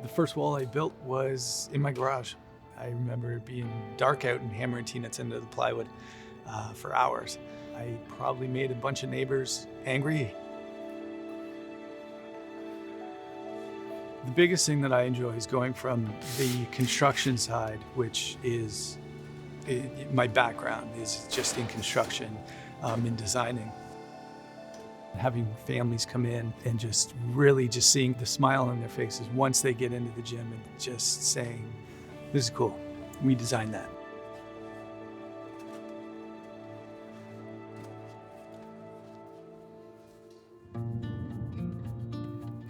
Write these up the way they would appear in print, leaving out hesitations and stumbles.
The first wall I built was in my garage. I remember it being dark out and hammering T-nuts into the plywood for hours. I probably made a bunch of neighbors angry. The biggest thing that I enjoy is going from the construction side, which is my background is just in construction, in designing. Having families come in and just really just seeing the smile on their faces once they get into the gym and just saying, this is cool, we designed that.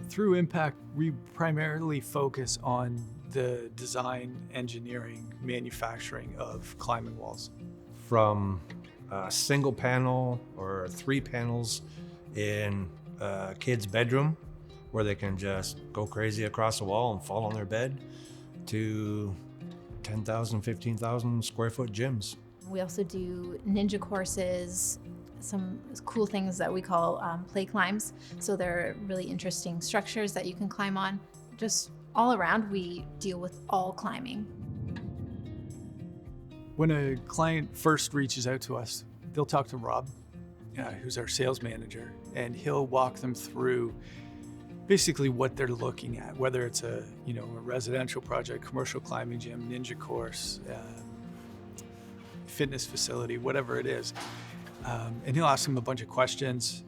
Through Impact, we primarily focus on the design, engineering, manufacturing of climbing walls. From a single panel or 3 panels in a kid's bedroom where they can just go crazy across the wall and fall on their bed, to 10,000, 15,000 square foot gyms. We also do ninja courses, some cool things that we call play climbs. So they're really interesting structures that you can climb on. Just all around, we deal with all climbing. When a client first reaches out to us, they'll talk to Rob, who's our sales manager, and he'll walk them through basically what they're looking at, whether it's a residential project, commercial climbing gym, ninja course, fitness facility, whatever it is. And he'll ask them a bunch of questions,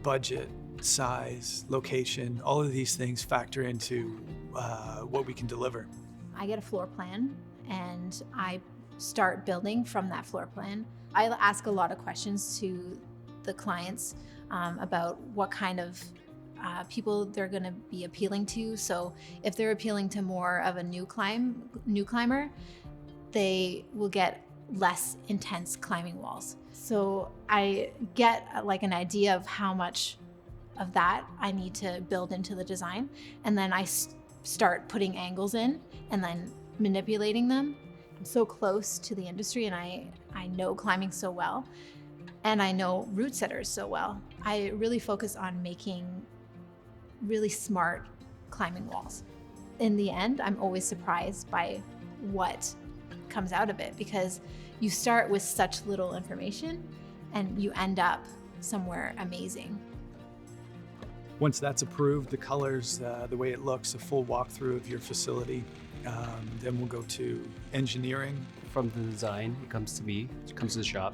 budget, size, location, all of these things factor into what we can deliver. I get a floor plan and I start building from that floor plan. I ask a lot of questions to the clients about what kind of people they're going to be appealing to. So if they're appealing to more of a new climber, they will get less intense climbing walls. So I get like an idea of how much of that I need to build into the design. And then I start putting angles in and then manipulating them. I'm so close to the industry and I know climbing so well and I know route setters so well. I really focus on making really smart climbing walls. In the end, I'm always surprised by what comes out of it because you start with such little information and you end up somewhere amazing. Once that's approved, the colors, the way it looks, a full walkthrough of your facility, then we'll go to engineering. From the design, it comes to me, it comes to the shop,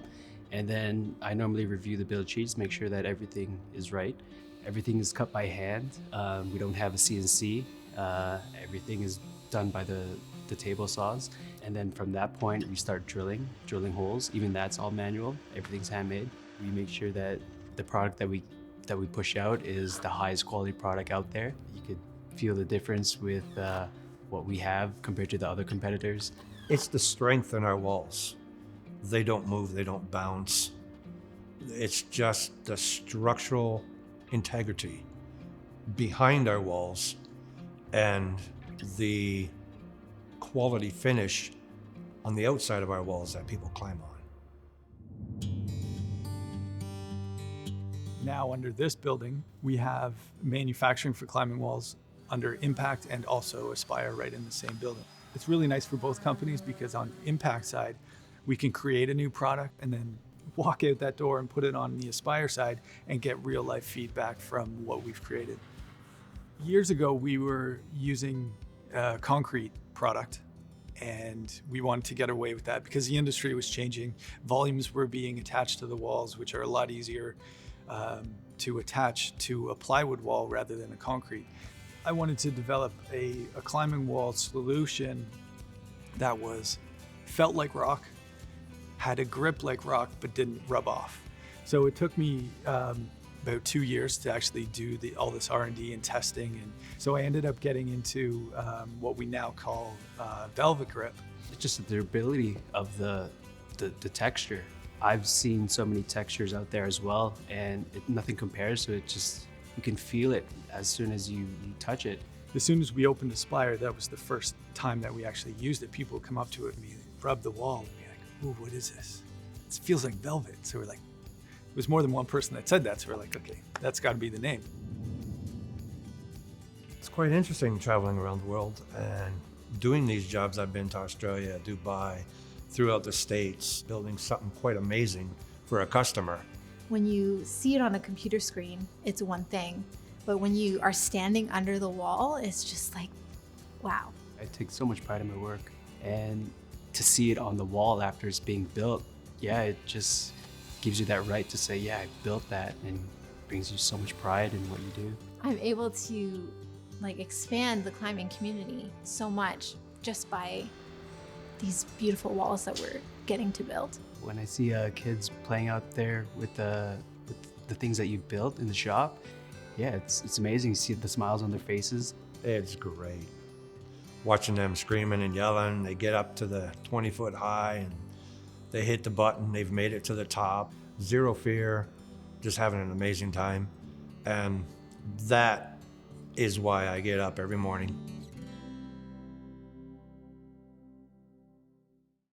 and then I normally review the build sheets, make sure that everything is right. Everything is cut by hand. We don't have a CNC. Everything is done by the table saws. And then from that point, we start drilling holes. Even that's all manual. Everything's handmade. We make sure that the product that we push out is the highest quality product out there. You could feel the difference with what we have compared to the other competitors. It's the strength in our walls. They don't move, they don't bounce. It's just the structural integrity behind our walls and the quality finish on the outside of our walls that people climb on. Now under this building, we have manufacturing for climbing walls under Impact and also Aspire right in the same building. It's really nice for both companies because on Impact side, we can create a new product and then walk out that door and put it on the Aspire side and get real life feedback from what we've created. Years ago, we were using a concrete product and we wanted to get away with that because the industry was changing. Volumes were being attached to the walls, which are a lot easier to attach to a plywood wall rather than a concrete. I wanted to develop a climbing wall solution that felt like rock, had a grip like rock, but didn't rub off. So it took me about 2 years to actually do all this R&D and testing. And so I ended up getting into what we now call velvet grip. It's just the durability of the texture. I've seen so many textures out there as well, and nothing compares to it. Just, you can feel it as soon as you touch it. As soon as we opened Aspire, that was the first time that we actually used it. People would come up to it and rub the wall and be like, ooh, what is this? It feels like velvet. So we're like, it was more than one person that said that. So we're like, okay, that's got to be the name. It's quite interesting traveling around the world and doing these jobs. I've been to Australia, Dubai, throughout the States, building something quite amazing for a customer. When you see it on a computer screen, it's one thing, but when you are standing under the wall, it's just like, wow. I take so much pride in my work, and to see it on the wall after it's being built, yeah, it just gives you that right to say, yeah, I built that, and brings you so much pride in what you do. I'm able to expand the climbing community so much just by these beautiful walls that we're getting to build. When I see kids playing out there with the things that you've built in the shop, yeah, it's amazing. You see the smiles on their faces. It's great. Watching them screaming and yelling, they get up to the 20-foot high and they hit the button, they've made it to the top. Zero fear, just having an amazing time. And that is why I get up every morning.